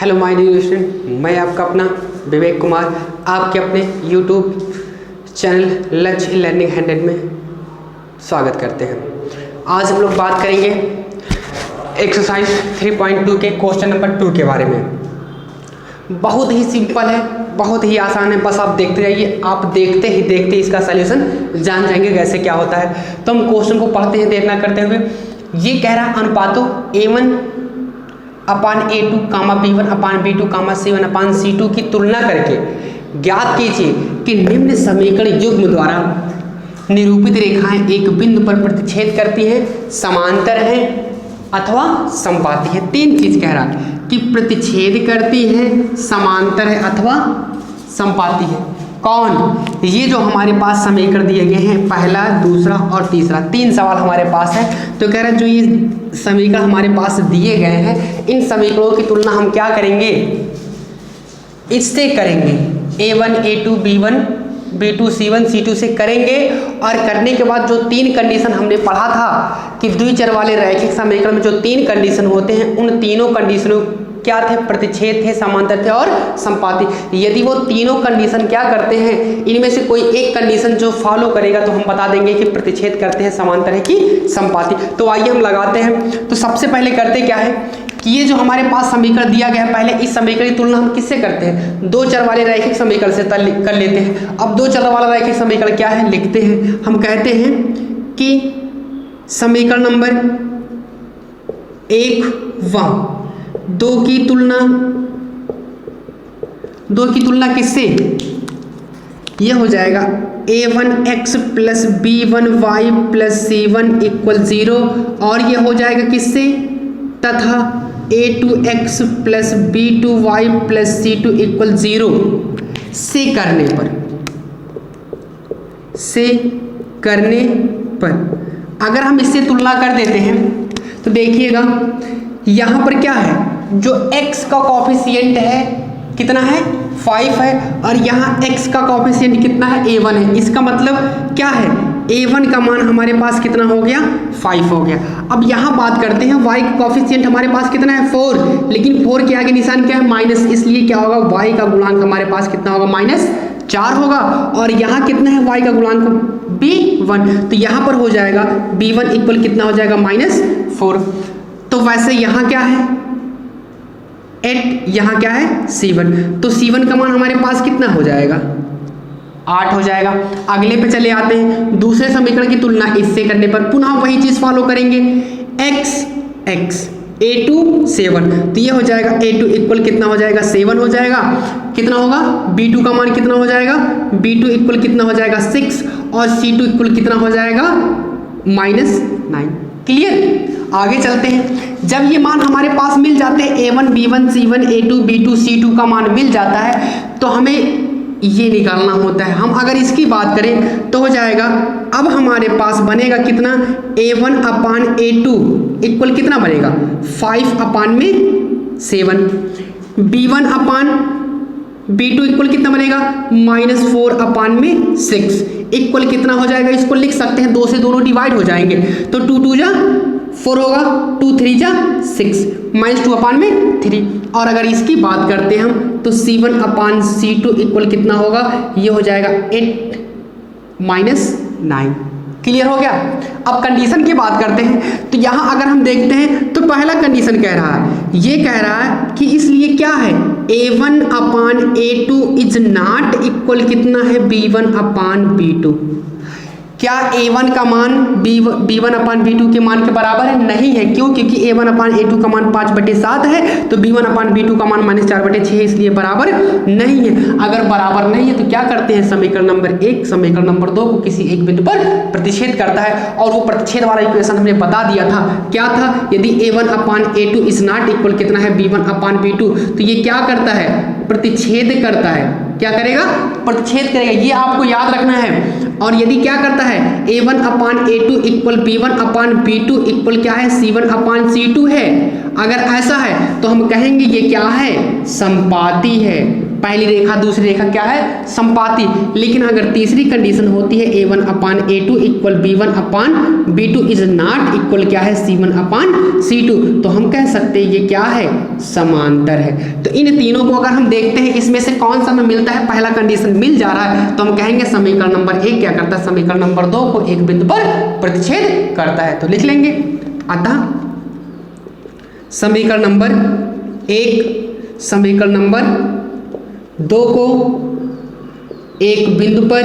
Hello my dear student, मैं आपका अपना विवेक कुमार आपके अपने यूट्यूब चैनल लक्ष्य लर्निंग 100 में स्वागत करते हैं। आज हम लोग बात करेंगे एक्सरसाइज 3.2 के क्वेश्चन नंबर 2 के बारे में। बहुत ही सिंपल है, बहुत ही आसान है, बस आप देखते जाइए। आप देखते ही देखते इसका सलूशन जान जाएंगे कैसे क्या होता है। तो हम क्वेश्चन को पढ़ते हैं देखना करते हुए। ये कह रहा अनुपातों A1 अपान A2 कामा B1 अपान B2 कामा C1 अपान C2 की तुलना करके ज्ञात कीजिए कि निम्न समीकरण युग्म द्वारा निरूपित रेखाएं एक बिंदु पर प्रतिच्छेद करती हैं, समांतर हैं अथवा समपाती है। तीन चीज कह रहा है कि प्रतिच्छेद करती हैं, समांतर है अथवा समपाती है। कौन? ये जो हमारे पास समीकरण दिए गए हैं, पहला, दूसरा और तीसरा, तीन सवाल हमारे पास है। तो कह रहा है जो ये समीकरण हमारे पास दिए गए हैं, इन समीकरणों की तुलना हम क्या करेंगे? इससे करेंगे। A1 A2 B1 B2 C1 C2 से करेंगे। और करने के बाद जो तीन कंडीशन हमने पढ़ा था कि द्विचर वाले रैखिक समीकरण में जो तीन कंडीशन होते हैं, उन तीनों कंडीशनों क्या थे? प्रतिच्छेद थे, समांतर थे और समपाती। यदि वो तीनों कंडीशन क्या करते हैं, इनमें से कोई एक कंडीशन जो फॉलो करेगा तो हम बता देंगे कि प्रतिच्छेद करते हैं, समांतर है कि समपाती। तो आइए हम लगाते हैं। तो सबसे पहले करते क्या है कि ये जो हमारे पास समीकरण दिया गया है, पहले इस समीकरण की तुलना हम किससे करते हैं? दो चर वाले रैखिक समीकरण से कर लेते हैं। अब दो चर वाला रैखिक समीकरण क्या है लिखते हैं। हम कहते हैं कि समीकरण नंबर 1 व दो की तुलना किससे? यह हो जाएगा A1x plus B1y plus C1 equal 0। और यह हो जाएगा किससे? तथा A2x plus B2y plus C2 equal 0 से करने पर अगर हम इससे तुलना कर देते हैं तो देखिएगा यहाँ पर क्या है, जो x का कॉफिशिएंट है कितना है? 5 है। और यहाँ x का कॉफिशिएंट कितना है? A1 है। इसका मतलब क्या है? A1 का मान हमारे पास कितना हो गया? 5 हो गया। अब यहाँ बात करते हैं y का कॉफिशिएंट हमारे पास कितना है? 4। लेकिन 4 के आगे निशान क्या है? माइनस। इसलिए क्या होगा? y का गुणांक हमारे पास कितना होगा? -4 होगा। और यहाँ कितना है y का गुणांक? B1। तो यहाँ पर हो जाएगा B1 इक्वल कितना हो जाएगा? -4। तो वैसे यहाँ क्या है? 8। यहाँ क्या है? C1। तो C1 का मान हमारे पास कितना हो जाएगा? 8 हो जाएगा। अगले पे चले आते हैं। दूसरे समीकरण की तुलना इससे करने पर पुनः वही चीज फॉलो करेंगे। x A2 7। तो ये हो जाएगा A2 इक्वल कितना हो जाएगा? 7 हो जाएगा। कितना होगा? B2 का मान कितना हो जाएगा? B2 इक्वल कितना हो जाएगा? 6। और C2 इक्वल कितना हो जाएगा? -9। क्लियर? आगे चलते हैं। जब ये मान हमारे पास मिल जाते हैं, A1 B1 C1 A2 B2 C2 का मान मिल जाता है, तो हमें ये निकालना होता है। हम अगर इसकी बात करें तो हो जाएगा, अब हमारे पास बनेगा कितना? A1 अपान A2 इक्वल कितना बनेगा? 5 अपान में 7। B1 अपान B2 इक्वल कितना बनेगा? -4 अपान में 6 इक्वल कितना हो जाएगा? इसको लिख सकते हैं, 2 से दोनों डिवाइड हो जाएंगे। तो 2 2 जा 4 होगा, 2 3 जा 6, -2 अपान में 3। और अगर इसकी बात करते हैं हम तो C1 अपान C2 इक्वल कितना होगा? ये हो जाएगा 8 -9। क्लियर हो गया? अब कंडीशन की बात करते हैं। तो यहाँ अगर हम देखते हैं तो पहला कंडीशन कह रहा है, ये कह रहा है कि इसलिए क्या है? A1 upon A2 is not equal कितना है? B1 अपान B2। क्या A1 का मान B1 अपान B2 के मान के बराबर है? नहीं है। क्यों? क्योंकि A1 अपान A2 का मान 5/7 है, तो B1 अपान B2 का मान -4/6 है, इसलिए बराबर नहीं है। अगर बराबर नहीं है तो क्या करते हैं? समीकरण नंबर 1 समीकरण नंबर 2 को किसी एक बिंदु पर प्रतिच्छेद करता है। और वो प्रतिच्छेद वाला इक्वेशन हमने बता दिया था, क्या था? यदि A1 upon A2 is not equal कितना है? B1 अपान B2, तो ये क्या करता है? प्रतिच्छेद करता है। क्या करेगा? प्रतिच्छेद करेगा। ये आपको याद रखना है। और यदि क्या करता है? A1 अपान A2 इक्वल B1 अपान B2 इक्वल क्या है? C1 अपान C2 है। अगर ऐसा है तो हम कहेंगे ये क्या है? समपाती है। पहली रेखा दूसरी रेखा क्या है, संपाती। लेकिन अगर तीसरी कंडीशन होती है A1/A2 equal B1/B2 is not equal क्या है, C1/C2, तो हम कह सकते हैं ये क्या है, समांतर है। तो इन तीनों को अगर हम देखते हैं इसमें से कौन सा हमें मिलता है, पहला कंडीशन मिल जा रहा है, तो हम कहेंगे समीकरण नंबर 1 क्या करता है, समीकरण नंबर 2 को एक बिंदु पर प्रतिच्छेद करता है। तो लिख लेंगे, अतः समीकरण नंबर 1 समीकरण नंबर 2 को एक बिंदु पर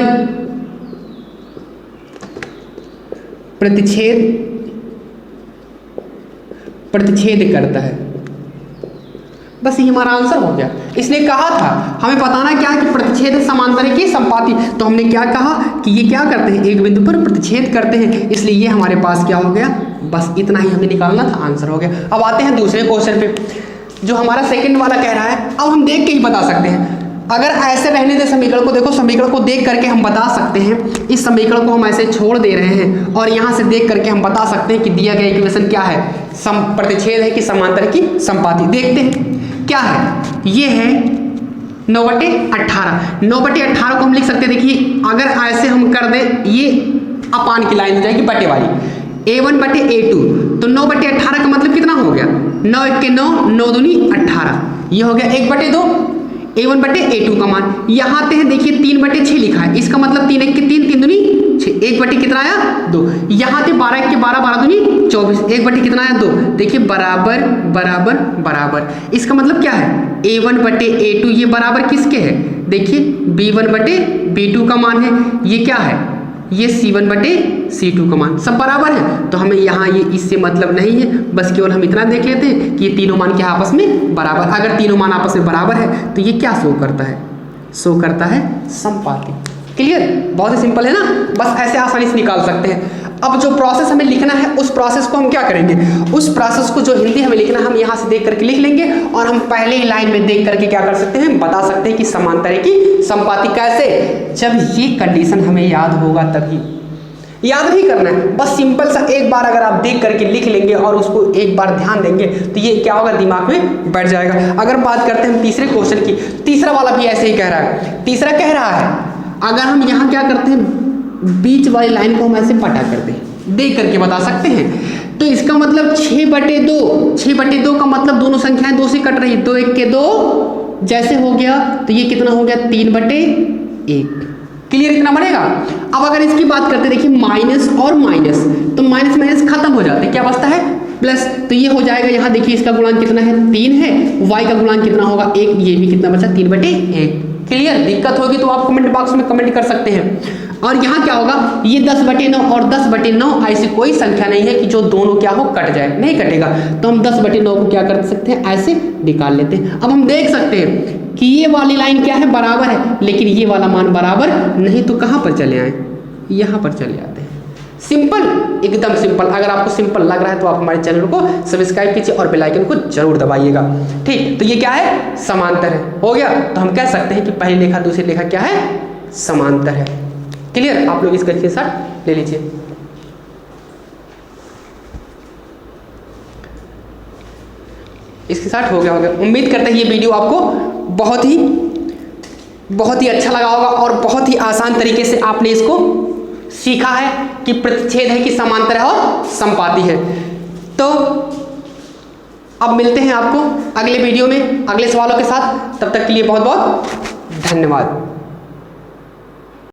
प्रतिच्छेद करता है। बस ये हमारा आंसर हो गया। इसने कहा था हमें बताना क्या है कि प्रतिच्छेद समांतर है कि संपाती, तो हमने क्या कहा कि ये क्या करते हैं, एक बिंदु पर प्रतिच्छेद करते हैं, इसलिए ये हमारे पास क्या हो गया, बस इतना ही हमें निकालना था, आंसर हो गया। अब आते हैं दूसरे क्वेश्चन पे, जो हमारा सेकंड वाला कह रहा है। अब हम देख के ही बता सकते हैं, अगर ऐसे रहने दे समीकरण को, देखो समीकरण को देख करके हम बता सकते हैं, इस समीकरण को हम ऐसे छोड़ दे रहे हैं और यहाँ से देख करके हम बता सकते हैं कि दिया गया इक्वेशन क्या है, प्रतिच्छेद है कि समांतर है कि संपाती। देखते हैं क्या है, ये है 9/18। 9/18 को हम लिख सकते हैं, देखिए अगर ऐसे हम कर दें, ये अपान की लाइन हो जाएगी बटे वाली, A1/A2, तो 9/18 का मतलब कितना हो गया, 9 1 के 9, 9 दूनी 18, ये हो गया 1/2 A1/A2 का मान। यहाँ आते हैं, देखिए 3/6 लिखा है, इसका मतलब 3 1 के 3, 3 दूनी 6, 1 कितना आया 2। यहाँ आते 12 1 के 12, 12 दूनी 24, 1 कितना आया 2। देखिए बराबर बराबर बराबर, इसका मतलब क्या है, A1/A2 ये बराबर किसके है, देखिए B1/B2 का मान है, ये क्या है, ये C1/C2 का मान, सब बराबर है। तो हमें यहाँ ये इससे मतलब नहीं है, बस केवल हम इतना देख लेते हैं कि ये तीनों मान क्या आपस में बराबर। अगर तीनों मान आपस में बराबर है तो ये क्या शो करता है, शो करता है संपाती। क्लियर, बहुत ही सिंपल है ना, बस ऐसे आसानी से निकाल सकते हैं। अब जो प्रोसेस हमें लिखना है उस प्रोसेस को हम क्या करेंगे, उस प्रोसेस को जो हिंदी हमें लिखना है हम यहाँ से देख करके लिख लेंगे, और हम पहले ही लाइन में देख करके क्या कर सकते हैं, बता सकते हैं कि समांतर है कि संपाती। कैसे, जब ये कंडीशन हमें याद होगा तभी, याद नहीं करना है, बस सिंपल सा एक बार अगर आप देख करके लिख लेंगे और उसको एक बार ध्यान देंगे तो ये क्या होगा, दिमाग में बैठ जाएगा। अगर बात करते हैं हम तीसरे क्वेश्चन की, तीसरा वाला भी ऐसे ही कह रहा है। तीसरा कह रहा है अगर हम यहाँ क्या करते हैं, बीच वाली लाइन को हम ऐसे पटा कर दें, देख करके बता सकते हैं। तो इसका मतलब 6/2, 6/2 का मतलब दोनों संख्याएं 2 से कट रही है, 2 1 के 2 जैसे हो गया, तो ये कितना हो गया 3/1। क्लियर, इतना बनेगा। अब अगर इसकी बात करते, देखिए माइनस और माइनस, तो माइनस माइनस खत्म हो जाते हैं, क्या बचता है प्लस, तो ये हो जाएगा, यहाँ देखिए इसका गुणांक कितना है 3 है, y का गुणांक कितना होगा 1, ये भी कितना बचा 3/1। क्लियर, दिक्कत होगी तो आप कमेंट बॉक्स में कमेंट कर सकते हैं। और यहाँ क्या होगा, ये 10/9 और 10/9 ऐसी कोई संख्या नहीं है कि जो दोनों क्या हो कट जाए, नहीं कटेगा, तो हम 10/9 को क्या कर सकते हैं, ऐसे निकाल लेते हैं। अब हम देख सकते हैं कि ये वाली लाइन क्या है, बराबर है, लेकिन ये वाला मान बराबर नहीं, तो कहाँ पर चले आए, यहाँ पर चले आते हैं। सिंपल, एकदम सिंपल। अगर आपको सिंपल लग रहा है तो आप हमारे चैनल को सब्सक्राइब कीजिए और बेल आइकन को जरूर दबाइएगा। ठीक, तो ये क्या है, समांतर है, हो गया। तो हम कह सकते हैं कि पहली रेखा दूसरी रेखा क्या है, समांतर है। क्लियर, आप लोग इसका स्क्रीनशॉट ले लीजिए। इसके साथ हो गया उम्मीद करते हैं ये वीडियो आपको बहुत ही अच्छा लगा होगा और बहुत ही आसान तरीके से आपने इसको सीखा है कि प्रतिच्छेद है कि समांतर है और संपाती है। तो अब मिलते हैं आपको अगले वीडियो में अगले सवालों के साथ, तब तक के लिए बहुत बहुत धन्यवाद।